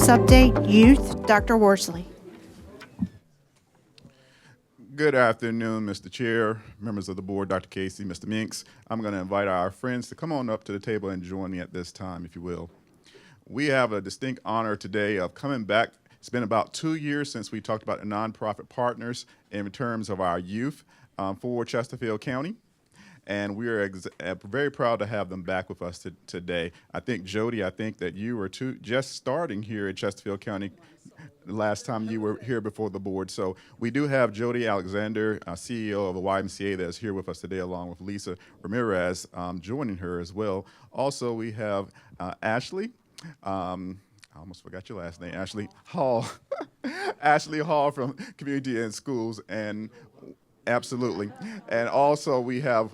Status Update, Youth, Dr. Worsley. Good afternoon, Mr. Chair, members of the board, Dr. Casey, Mr. Minks. I'm going to invite our friends to come on up to the table and join me at this time, if you will. We have a distinct honor today of coming back. It's been about 2 years since we talked about the nonprofit partners in terms of our youth for Chesterfield County. And we are very proud to have them back with us today. I think, Jody, that you were just starting here at Chesterfield County the last time you were here before the board. So we do have Jody Alexander, CEO of the YMCA, that's here with us today, along with Lisa Ramirez joining her as well. Also, we have Ashley. I almost forgot your last name, Ashley Hall. Ashley Hall from Community and Schools, and absolutely. And also we have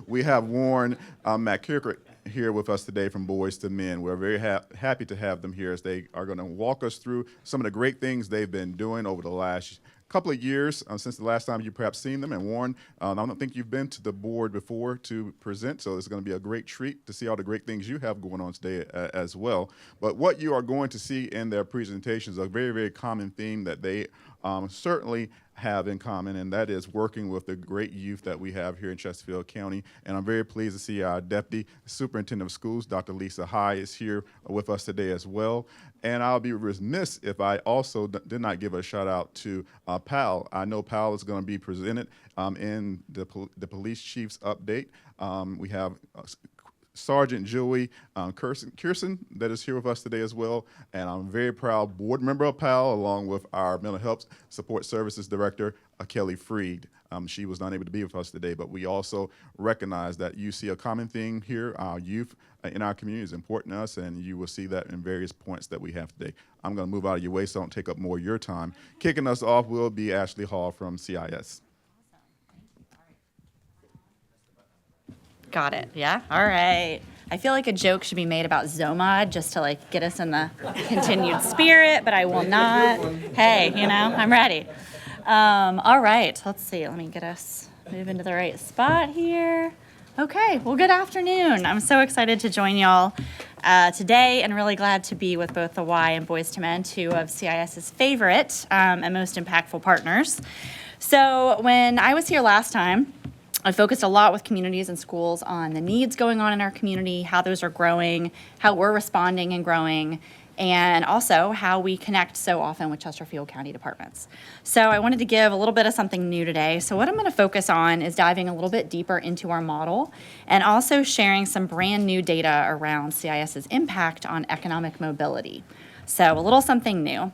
Warren McCrickard here with us today from Boys to Men. We're very happy to have them here as they are going to walk us through some of the great things they've been doing over the last couple of years since the last time you perhaps seen them. And Warren, I don't think you've been to the board before to present, so it's going to be a great treat to see all the great things you have going on today as well. But what you are going to see in their presentations is a very, very common theme that they certainly have in common, and that is working with the great youth that we have here in Chesterfield County. And I'm very pleased to see our Deputy Superintendent of Schools, Dr. Lisa High, is here with us today as well. And I'll be remiss if I also did not give a shout out to Pal. I know Pal is going to be presented in the police chief's update. We have Sergeant Joey Kirsten that is here with us today as well, and I'm very proud board member of PAL, along with our Mental Health Support Services Director, Kelly Freed. She was not able to be with us today, but we also recognize that you see a common theme here. Our youth in our community is important to us, and you will see that in various points that we have today. I'm going to move out of your way so I don't take up more of your time. Kicking us off will be Ashley Hall from CIS. Got it, yeah? All right. I feel like a joke should be made about Zomad just to like get us in the continued spirit, but I will not. Hey, I'm ready. All right, let's see. Let me get us move into the right spot here. Okay, well, good afternoon. I'm so excited to join y'all today and really glad to be with both the Y and Boys to Men, two of CIS's favorite and most impactful partners. So when I was here last time, I focused a lot with communities and schools on the needs going on in our community, how those are growing, how we're responding and growing, and also how we connect so often with Chesterfield County departments. So I wanted to give a little bit of something new today. So what I'm going to focus on is diving a little bit deeper into our model and also sharing some brand new data around CIS's impact on economic mobility. So a little something new.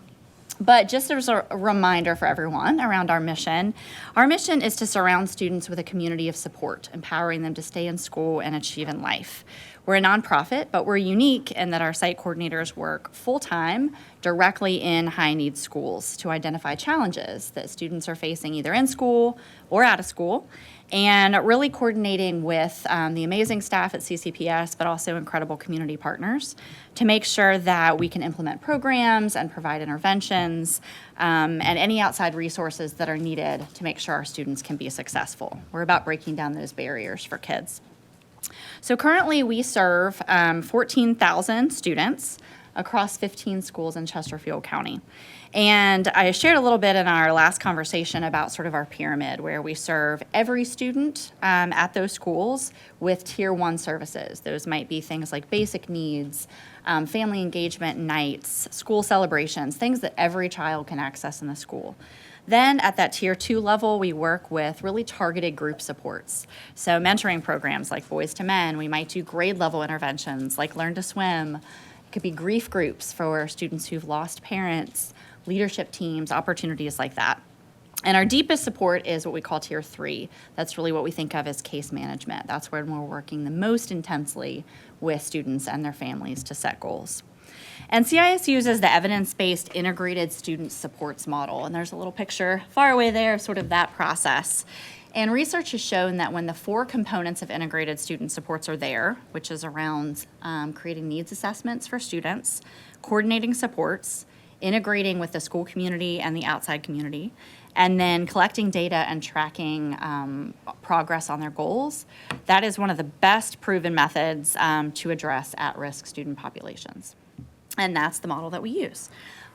But just as a reminder for everyone around our mission is to surround students with a community of support, empowering them to stay in school and achieve in life. We're a nonprofit, but we're unique in that our site coordinators work full-time directly in high-need schools to identify challenges that students are facing either in school or out of school, and really coordinating with the amazing staff at CCPS, but also incredible community partners to make sure that we can implement programs and provide interventions and any outside resources that are needed to make sure our students can be successful. We're about breaking down those barriers for kids. So currently we serve 14,000 students across 15 schools in Chesterfield County. And I shared a little bit in our last conversation about sort of our pyramid, where we serve every student at those schools with tier 1 services. Those might be things like basic needs, family engagement nights, school celebrations, things that every child can access in the school. Then at that tier 2 level, we work with really targeted group supports. So mentoring programs like Boys to Men, we might do grade level interventions like Learn to Swim. It could be grief groups for students who've lost parents, leadership teams, opportunities like that. And our deepest support is what we call tier 3. That's really what we think of as case management. That's when we're working the most intensely with students and their families to set goals. And CIS uses the evidence-based integrated student supports model. And there's a little picture far away there of sort of that process. And research has shown that when the 4 components of integrated student supports are there, which is around creating needs assessments for students, coordinating supports, integrating with the school community and the outside community, and then collecting data and tracking progress on their goals, that is one of the best proven methods to address at-risk student populations. And that's the model that we use.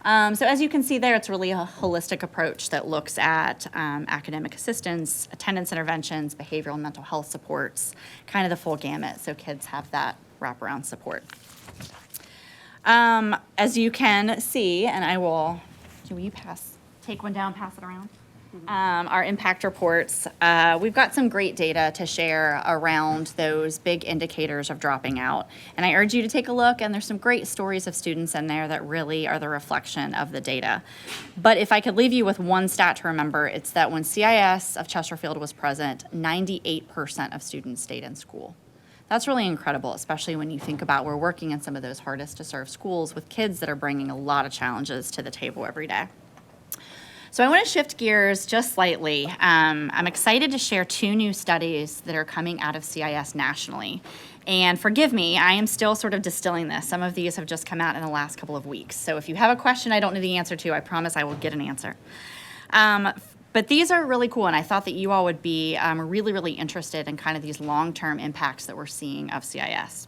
So as you can see there, it's really a holistic approach that looks at academic assistance, attendance interventions, behavioral and mental health supports, kind of the full gamut, so kids have that wraparound support. As you can see, and will you take one down, pass it around? Our impact reports, we've got some great data to share around those big indicators of dropping out. And I urge you to take a look, and there's some great stories of students in there that really are the reflection of the data. But if I could leave you with one stat to remember, it's that when CIS of Chesterfield was present, 98% of students stayed in school. That's really incredible, especially when you think about we're working in some of those hardest to serve schools with kids that are bringing a lot of challenges to the table every day. So I want to shift gears just slightly. I'm excited to share 2 new studies that are coming out of CIS nationally. And forgive me, I am still sort of distilling this. Some of these have just come out in the last couple of weeks. So if you have a question I don't know the answer to, I promise I will get an answer. But these are really cool, and I thought that you all would be really, really interested in kind of these long-term impacts that we're seeing of CIS.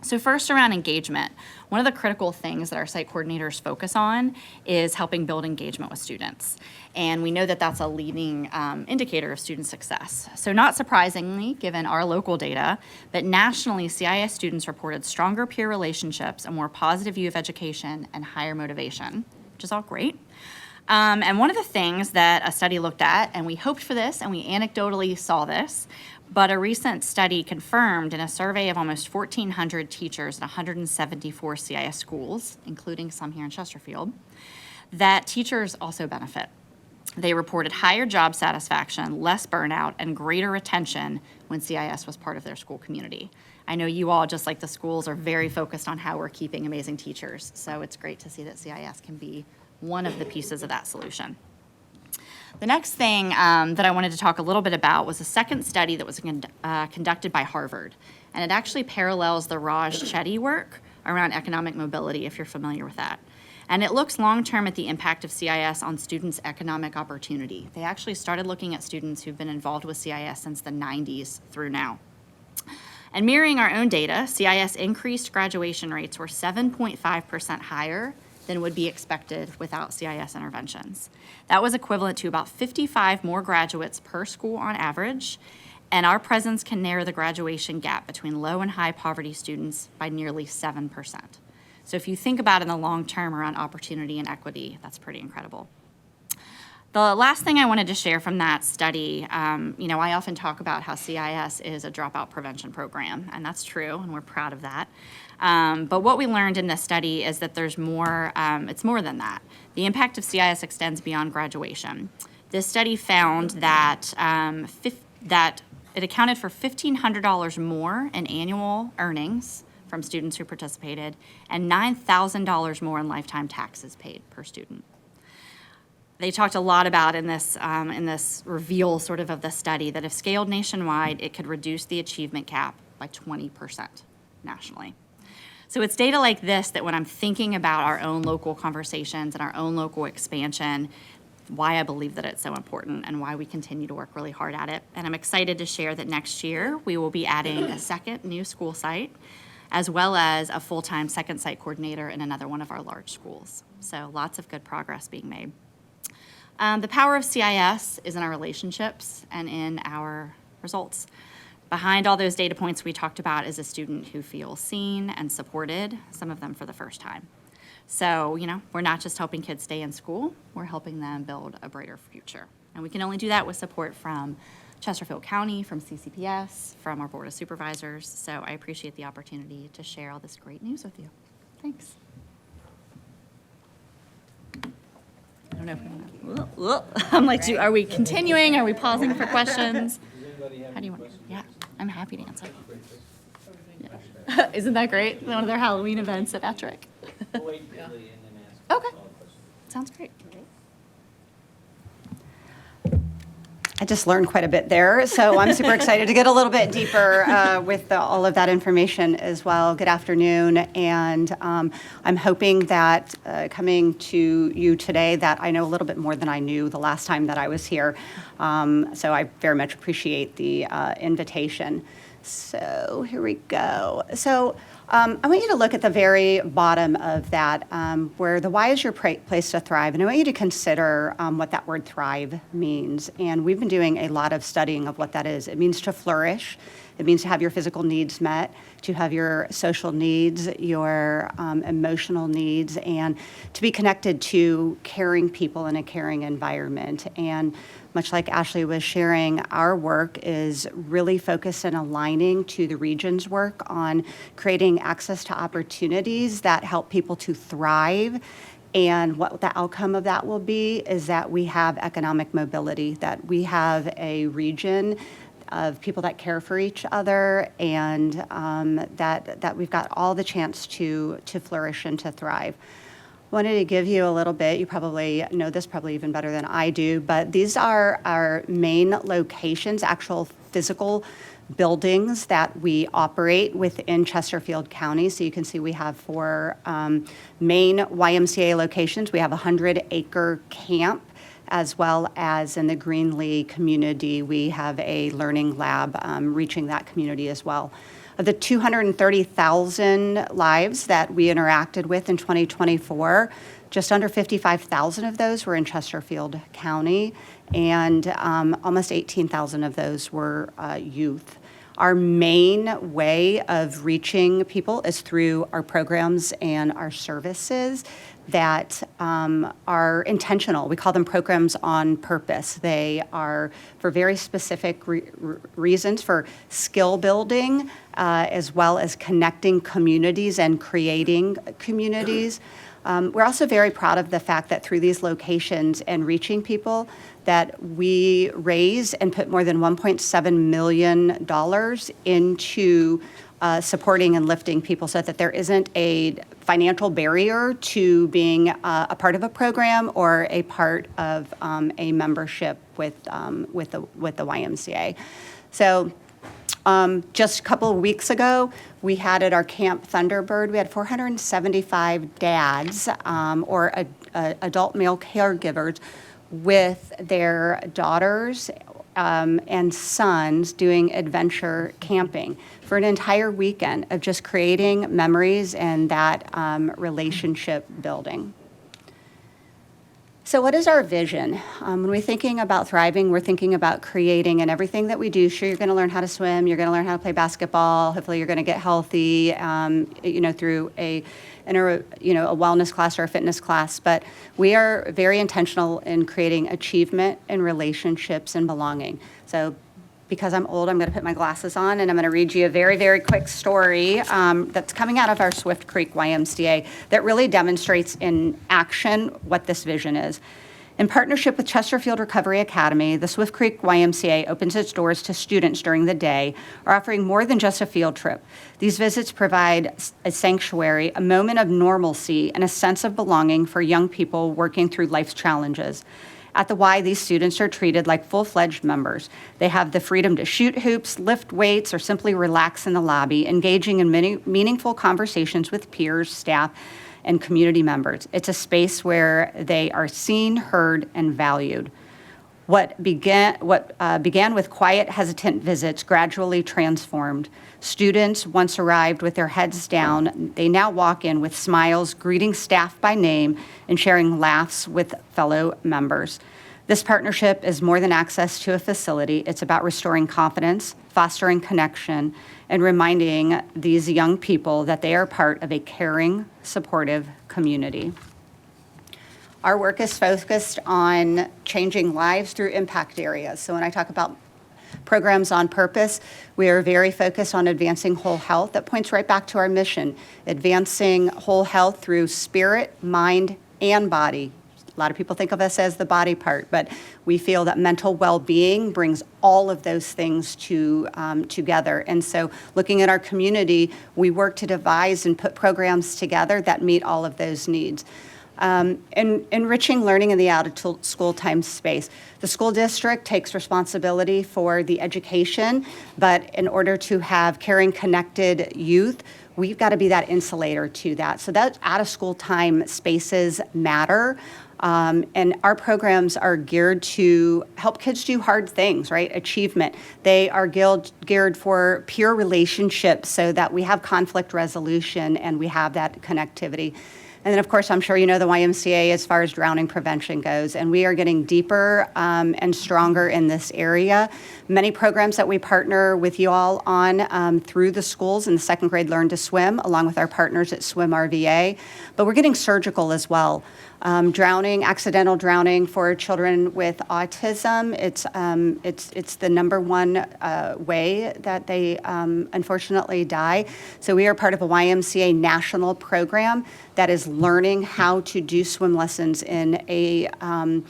So first, around engagement, one of the critical things that our site coordinators focus on is helping build engagement with students. And we know that that's a leading indicator of student success. So not surprisingly, given our local data, but nationally, CIS students reported stronger peer relationships, a more positive view of education, and higher motivation, which is all great. And one of the things that a study looked at, and we hoped for this, and we anecdotally saw this, but a recent study confirmed in a survey of almost 1,400 teachers at 174 CIS schools, including some here in Chesterfield, that teachers also benefit. They reported higher job satisfaction, less burnout, and greater retention when CIS was part of their school community. I know you all, just like the schools, are very focused on how we're keeping amazing teachers, so it's great to see that CIS can be one of the pieces of that solution. The next thing that I wanted to talk a little bit about was a second study that was conducted by Harvard, and it actually parallels the Raj Chetty work around economic mobility, if you're familiar with that. And it looks long-term at the impact of CIS on students' economic opportunity. They actually started looking at students who've been involved with CIS since the 90s through now. And mirroring our own data, CIS increased graduation rates were 7.5% higher than would be expected without CIS interventions. That was equivalent to about 55 more graduates per school on average, and our presence can narrow the graduation gap between low and high poverty students by nearly 7%. So if you think about in the long term around opportunity and equity, that's pretty incredible. The last thing I wanted to share from that study, I often talk about how CIS is a dropout prevention program, and that's true, and we're proud of that. But what we learned in this study is that there's more, it's more than that. The impact of CIS extends beyond graduation. This study found that, that it accounted for $1,500 more in annual earnings from students who participated and $9,000 more in lifetime taxes paid per student. They talked a lot about in this reveal sort of the study that if scaled nationwide, it could reduce the achievement gap by 20% nationally. So it's data like this that when I'm thinking about our own local conversations and our own local expansion, why I believe that it's so important and why we continue to work really hard at it. And I'm excited to share that next year we will be adding a second new school site, as well as a full-time second site coordinator in another one of our large schools. So lots of good progress being made. The power of CIS is in our relationships and in our results. Behind all those data points we talked about is a student who feels seen and supported, some of them for the first time. So, we're not just helping kids stay in school, we're helping them build a brighter future. And we can only do that with support from Chesterfield County, from CCPS, from our Board of Supervisors. So I appreciate the opportunity to share all this great news with you. Thanks. I don't know if we want to. I'm like, are we continuing? Are we pausing for questions? How do you want? Yeah, I'm happy to answer. Yeah. Isn't that great? One of their Halloween events at Ettrick. Okay, sounds great. I just learned quite a bit there, so I'm super excited to get a little bit deeper with all of that information as well. Good afternoon, and I'm hoping that coming to you today that I know a little bit more than I knew the last time that I was here, so I very much appreciate the invitation. So here we go. So I want you to look at the very bottom of that, where the why is your place to thrive. And I want you to consider what that word thrive means. And we've been doing a lot of studying of what that is. It means to flourish. It means to have your physical needs met, to have your social needs, your emotional needs, and to be connected to caring people in a caring environment. And much like Ashley was sharing, our work is really focused and aligning to the region's work on creating access to opportunities that help people to thrive. And what the outcome of that will be is that we have economic mobility, that we have a region of people that care for each other, and that we've got all the chance to flourish and to thrive. Wanted to give you a little bit, you probably know this probably even better than I do, but these are our main locations, actual physical buildings that we operate within Chesterfield County. So you can see we have 4 main YMCA locations. We have a 100-acre camp, as well as in the Greenlee community, we have a learning lab reaching that community as well. Of the 230,000 lives that we interacted with in 2024, just under 55,000 of those were in Chesterfield County, and almost 18,000 of those were youth. Our main way of reaching people is through our programs and our services that are intentional. We call them programs on purpose. They are for very specific reasons, for skill building, as well as connecting communities and creating communities. We're also very proud of the fact that through these locations and reaching people, that we raise and put more than $1.7 million into supporting and lifting people, so that there isn't a financial barrier to being a part of a program or a part of a membership with the YMCA. So just a couple of weeks ago, we had at our Camp Thunderbird, we had 475 dads or adult male caregivers with their daughters and sons doing adventure camping for an entire weekend of just creating memories and that relationship building. So what is our vision? When we're thinking about thriving, we're thinking about creating, and everything that we do, sure, you're going to learn how to swim, you're going to learn how to play basketball, hopefully you're going to get healthy, through a wellness class or a fitness class, but we are very intentional in creating achievement and relationships and belonging. So because I'm old, I'm going to put my glasses on, and I'm going to read you a very, very quick story that's coming out of our Swift Creek YMCA that really demonstrates in action what this vision is. In partnership with Chesterfield Recovery Academy, the Swift Creek YMCA opens its doors to students during the day, offering more than just a field trip. These visits provide a sanctuary, a moment of normalcy, and a sense of belonging for young people working through life's challenges. At the Y, these students are treated like full-fledged members. They have the freedom to shoot hoops, lift weights, or simply relax in the lobby, engaging in many meaningful conversations with peers, staff, and community members. It's a space where they are seen, heard, and valued. What began with quiet, hesitant visits gradually transformed. Students once arrived with their heads down. They now walk in with smiles, greeting staff by name, and sharing laughs with fellow members. This partnership is more than access to a facility. It's about restoring confidence, fostering connection, and reminding these young people that they are part of a caring, supportive community. Our work is focused on changing lives through impact areas. So when I talk about programs on purpose, we are very focused on advancing whole health. That points right back to our mission, advancing whole health through spirit, mind, and body. A lot of people think of us as the body part, but we feel that mental well-being brings all of those things together. And so looking at our community, we work to devise and put programs together that meet all of those needs. Enriching learning in the out-of-school time space. The school district takes responsibility for the education, but in order to have caring, connected youth, we've got to be that insulator to that. So that out-of-school time spaces matter. And our programs are geared to help kids do hard things, right? Achievement. They are geared for peer relationships so that we have conflict resolution and we have that connectivity. And then, of course, I'm sure you know the YMCA as far as drowning prevention goes, and we are getting deeper and stronger in this area. Many programs that we partner with you all on through the schools in the second grade Learn to Swim, along with our partners at Swim RVA, but we're getting surgical as well. Drowning, accidental drowning for children with autism, it's the number one way that they unfortunately die. So we are part of a YMCA national program that is learning how to do swim lessons in an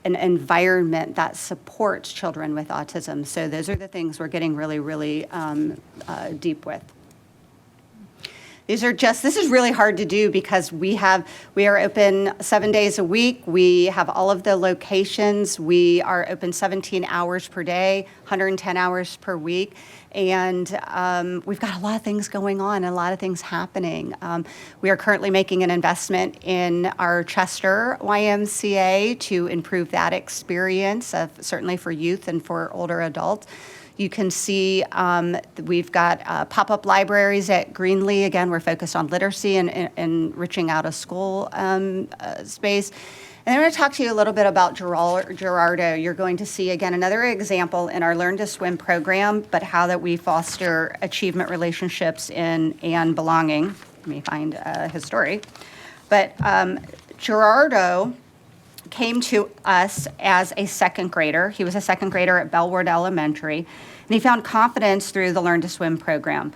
environment that supports children with autism. So those are the things we're getting really, really deep with. This is really hard to do because we are open 7 days a week. We have all of the locations. We are open 17 hours per day, 110 hours per week. And we've got a lot of things going on, a lot of things happening. We are currently making an investment in our Chester YMCA to improve that experience, certainly for youth and for older adults. You can see we've got pop-up libraries at Greenlee. Again, we're focused on literacy and enriching out of school space. And I'm going to talk to you a little bit about Gerardo. You're going to see, again, another example in our Learn to Swim program, but how that we foster achievement relationships and belonging. Let me find his story. But Gerardo came to us as a second grader. He was a second grader at Bellward Elementary, and he found confidence through the Learn to Swim program.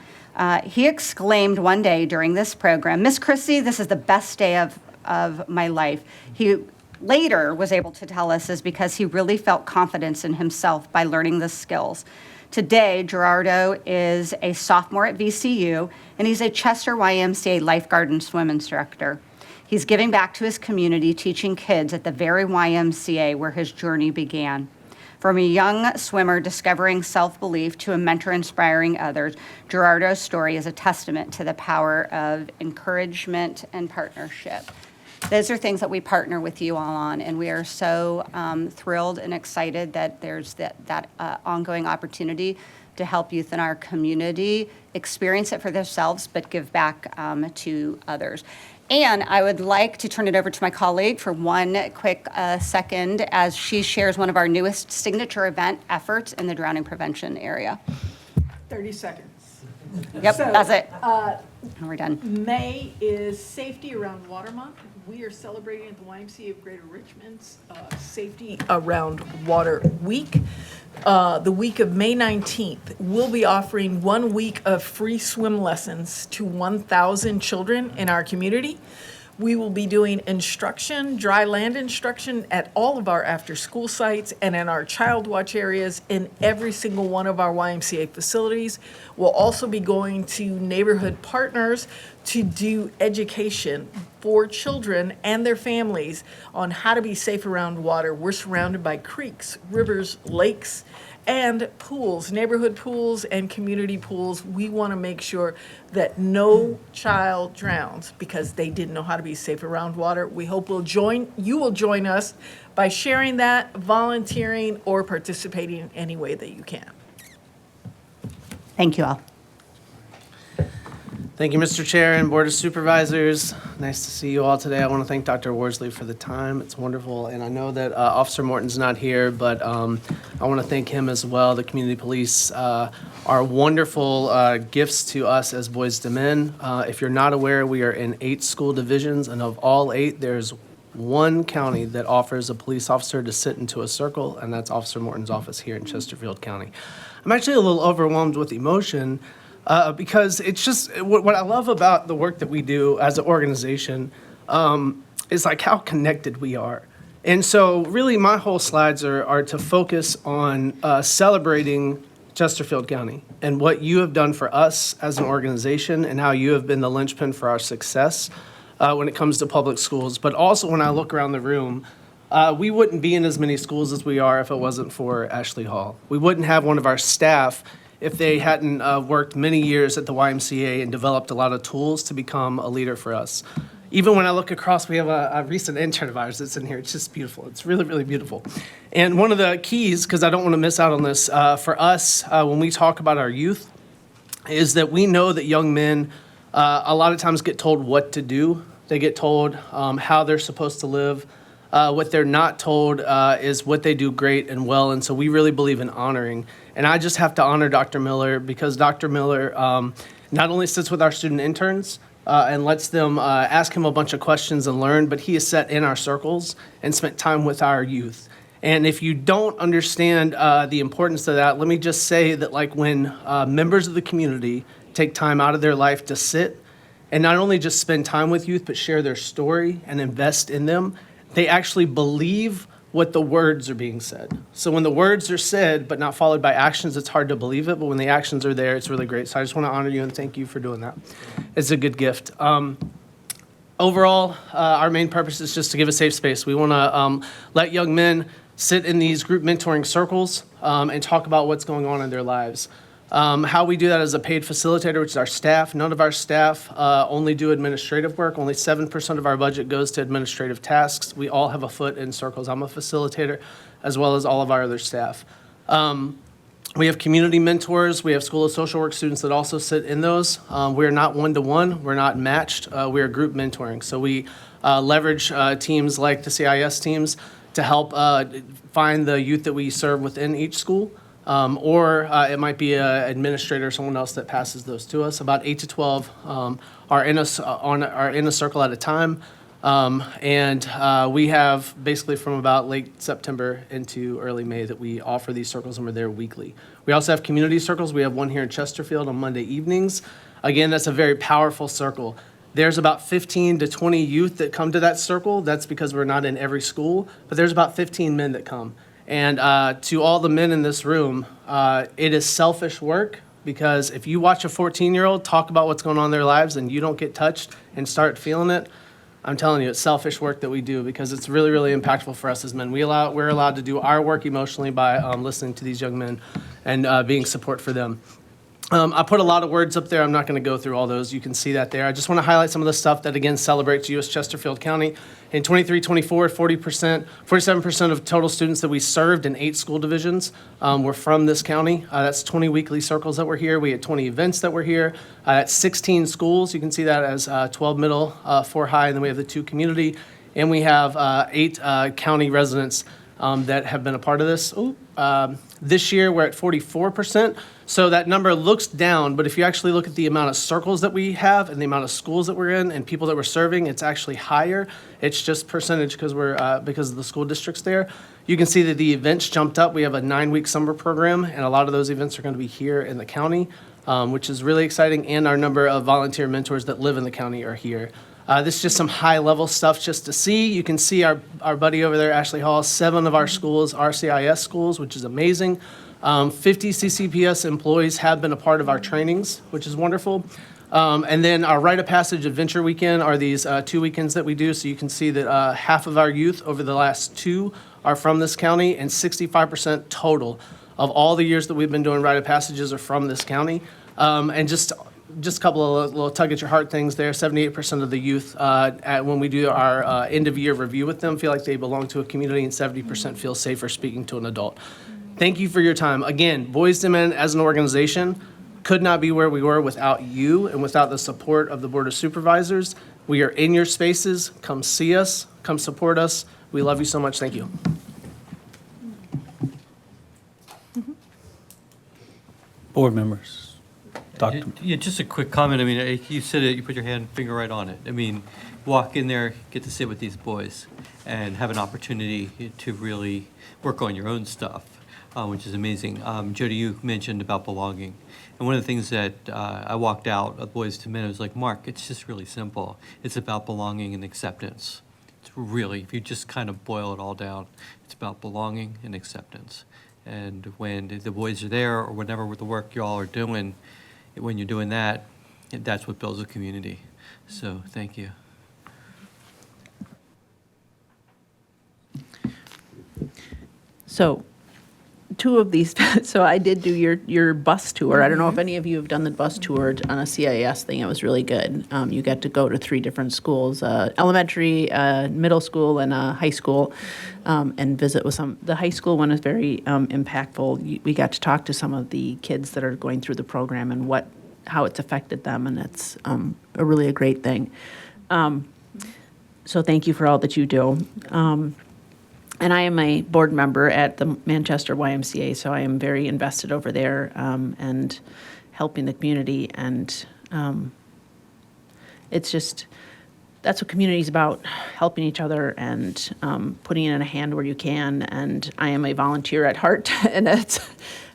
He exclaimed one day during this program, "Miss Chrissy, this is the best day of my life." He later was able to tell us is because he really felt confidence in himself by learning the skills. Today, Gerardo is a sophomore at VCU, and he's a Chester YMCA lifeguard and swim instructor. He's giving back to his community, teaching kids at the very YMCA where his journey began. From a young swimmer discovering self-belief to a mentor inspiring others, Gerardo's story is a testament to the power of encouragement and partnership. Those are things that we partner with you all on, and we are so thrilled and excited that there's that ongoing opportunity to help youth in our community experience it for themselves, but give back to others. And I would like to turn it over to my colleague for one quick second as she shares one of our newest signature event efforts in the drowning prevention area. 30 seconds. Yep, So, that's it. And we're done. May is Safety Around Water Month. We are celebrating at the YMCA of Greater Richmond's Safety Around Water Week. The week of May 19th, we'll be offering 1 week of free swim lessons to 1,000 children in our community. We will be doing instruction, dry land instruction at all of our after-school sites and in our child watch areas in every single one of our YMCA facilities. We'll also be going to neighborhood partners to do education for children and their families on how to be safe around water. We're surrounded by creeks, rivers, lakes, and pools, neighborhood pools and community pools. We want to make sure that no child drowns because they didn't know how to be safe around water. We hope you will join us by sharing that, volunteering, or participating in any way that you can. Thank you all. Thank you, Mr. Chair and Board of Supervisors. Nice to see you all today. I want to thank Dr. Worsley for the time. It's wonderful. And I know that Officer Morton's not here, but I want to thank him as well. The community police are wonderful gifts to us as Boys to Men. If you're not aware, we are in 8 school divisions, and of all 8, there's one county that offers a police officer to sit into a circle, and that's Officer Morton's office here in Chesterfield County. I'm actually a little overwhelmed with emotion because it's just what I love about the work that we do as an organization is like how connected we are. And so really my whole slides are to focus on celebrating Chesterfield County and what you have done for us as an organization and how you have been the linchpin for our success when it comes to public schools. But also when I look around the room, we wouldn't be in as many schools as we are if it wasn't for Ashley Hall. We wouldn't have one of our staff if they hadn't worked many years at the YMCA and developed a lot of tools to become a leader for us. even when I look across, we have a recent intern of ours that's in here. It's just beautiful. It's really, really beautiful. And one of the keys, because I don't want to miss out on this, for us, when we talk about our youth, is that we know that young men a lot of times get told what to do. They get told how they're supposed to live. What they're not told is what they do great and well, and so we really believe in honoring. And I just have to honor Dr. Miller because Dr. Miller not only sits with our student interns and lets them ask him a bunch of questions and learn, but he has sat in our circles and spent time with our youth. And if you don't understand the importance of that, let me just say that like when members of the community take time out of their life to sit and not only just spend time with youth, but share their story and invest in them, they actually believe what the words are being said. So when the words are said but not followed by actions, it's hard to believe it, but when the actions are there, it's really great. So I just want to honor you and thank you for doing that. It's a good gift. Overall, our main purpose is just to give a safe space. We want to let young men sit in these group mentoring circles and talk about what's going on in their lives. How we do that as a paid facilitator, which is our staff. None of our staff only do administrative work. Only 7% of our budget goes to administrative tasks. We all have a foot in circles. I'm a facilitator, as well as all of our other staff. We have community mentors. We have School of Social Work students that also sit in those. We're not one-to-one. We're not matched. We are group mentoring. So we leverage teams like the CIS teams to help find the youth that we serve within each school. Or it might be an administrator or someone else that passes those to us. About 8 to 12 are in a circle at a time. And we have basically from about late September into early May that we offer these circles, and we're there weekly. We also have community circles. We have one here in Chesterfield on Monday evenings. Again, that's a very powerful circle. There's about 15 to 20 youth that come to that circle. That's because we're not in every school, but there's about 15 men that come. And to all the men in this room, it is selfish work because if you watch a 14-year-old talk about what's going on in their lives and you don't get touched and start feeling it, I'm telling you, it's selfish work that we do because it's really, really impactful for us as men. We're allowed to do our work emotionally by listening to these young men and being support for them. I put a lot of words up there. I'm not going to go through all those. You can see that there. I just want to highlight some of the stuff that, again, celebrates you as Chesterfield County. In 23-24, 47% of total students that we served in 8 school divisions were from this county. That's 20 weekly circles that were here. We had 20 events that were here. That's 16 schools. You can see that as 12 middle, 4 high, and then we have the 2 community. And we have 8 county residents that have been a part of this. This year, we're at 44%. So that number looks down, but if you actually look at the amount of circles that we have and the amount of schools that we're in and people that we're serving, it's actually higher. It's just percentage because because of the school districts there. You can see that the events jumped up. We have a 9-week summer program, and a lot of those events are going to be here in the county, which is really exciting. And our number of volunteer mentors that live in the county are here. This is just some high-level stuff just to see. You can see our buddy over there, Ashley Hall. 7 of our schools are CIS schools, which is amazing. 50 CCPS employees have been a part of our trainings, which is wonderful. And then our Rite of Passage Adventure Weekend are these 2 weekends that we do. So you can see that half of our youth over the last 2 are from this county, and 65% total of all the years that we've been doing Rite of Passages are from this county. And just a couple of little tug at your heart things there. 78% of the youth, when we do our end-of-year review with them, feel like they belong to a community, and 70% feel safer speaking to an adult. Thank you for your time. Again, Boys to Men as an organization could not be where we were without you and without the support of the Board of Supervisors. We are in your spaces. Come see us. Come support us. We love you so much. Thank you. Board members. Dr. Yeah, just a quick comment. I mean, you said it, you put your finger right on it. I mean, walk in there, get to sit with these boys and have an opportunity to really work on your own stuff, which is amazing. Jody, you mentioned about belonging. And one of the things that I walked out of Boys to Men, I was like, Mark, it's just really simple. It's about belonging and acceptance. It's really, if you just kind of boil it all down, it's about belonging and acceptance. And when the boys are there or whatever the work you all are doing, when you're doing that, that's what builds a community. So thank you. So two of these, so I did do your bus tour. I don't know if any of you have done the bus tour on a CIS thing. It was really good. You get to go to 3 different schools, elementary, middle school, and high school, and visit with some. The high school one is very impactful. We got to talk to some of the kids that are going through the program and how it's affected them, and it's really a great thing. So thank you for all that you do. And I am a board member at the Manchester YMCA, so I am very invested over there and helping the community. And it's just, that's what community is about, helping each other and putting in a hand where you can. And I am a volunteer at heart, and that's,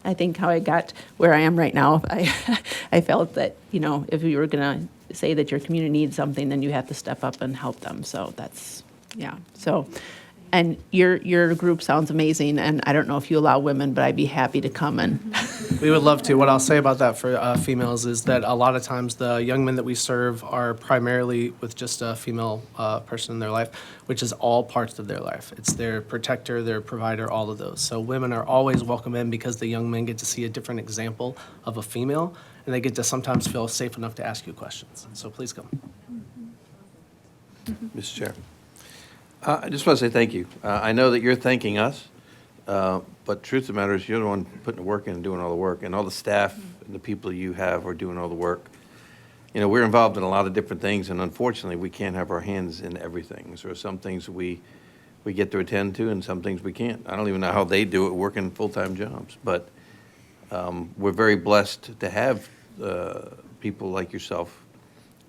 I think, how I got where I am right now. I felt that, if you were going to say that your community needs something, then you have to step up and help them. So that's, yeah. So. And your group sounds amazing, and I don't know if you allow women, but I'd be happy to come and. We would love to. What I'll say about that for females is that a lot of times the young men that we serve are primarily with just a female person in their life, which is all parts of their life. It's their protector, their provider, all of those. So women are always welcome in because the young men get to see a different example of a female, and they get to sometimes feel safe enough to ask you questions. So please come. Mr. Chair. I just want to say thank you. I know that you're thanking us, but truth of the matter is you're the one putting the work in and doing all the work, and all the staff and the people you have are doing all the work. We're involved in a lot of different things, and unfortunately, we can't have our hands in everything. So there are some things we get to attend to, and some things we can't. I don't even know how they do it working full-time jobs, but we're very blessed to have people like yourself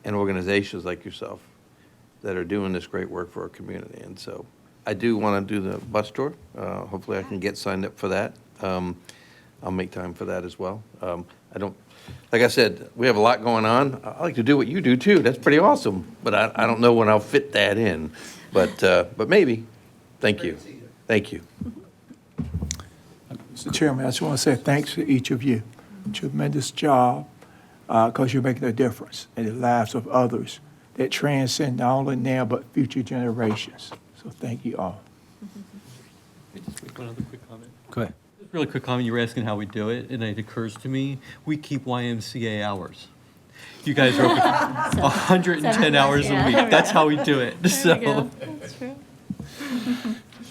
and organizations like yourself that are doing this great work for our community. And so I do want to do the bus tour. Hopefully I can get signed up for that. I'll make time for that as well. Like I said, we have a lot going on. I like to do what you do too. That's pretty awesome. But I don't know when I'll fit that in. But maybe. Thank you. Thank you. Mr. Chairman, I just want to say thanks to each of you. Tremendous job, because you're making a difference in the lives of others that transcend not only now but future generations. So thank you all. Just make one other quick comment. Go ahead. Just really quick comment. You were asking how we do it, and it occurs to me, we keep YMCA hours. You guys are open 110 hours a week. That's how we do it. So. That's true.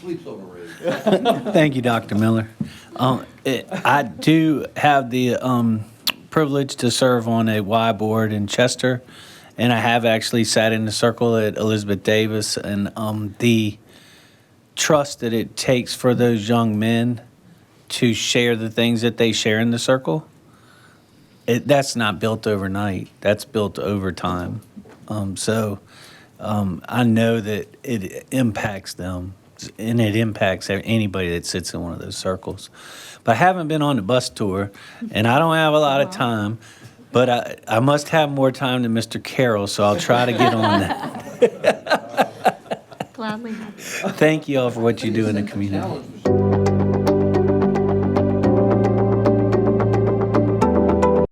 Sleep's overrated. Thank you, Dr. Miller. I do have the privilege to serve on a Y board in Chester, and I have actually sat in the circle at Elizabeth Davis, and the trust that it takes for those young men to share the things that they share in the circle, that's not built overnight. That's built over time. I know that it impacts them, and it impacts anybody that sits in one of those circles. But I haven't been on the bus tour, and I don't have a lot of time, but I must have more time than Mr. Carroll, so I'll try to get on that. Gladly. Thank you all for what you do in the community.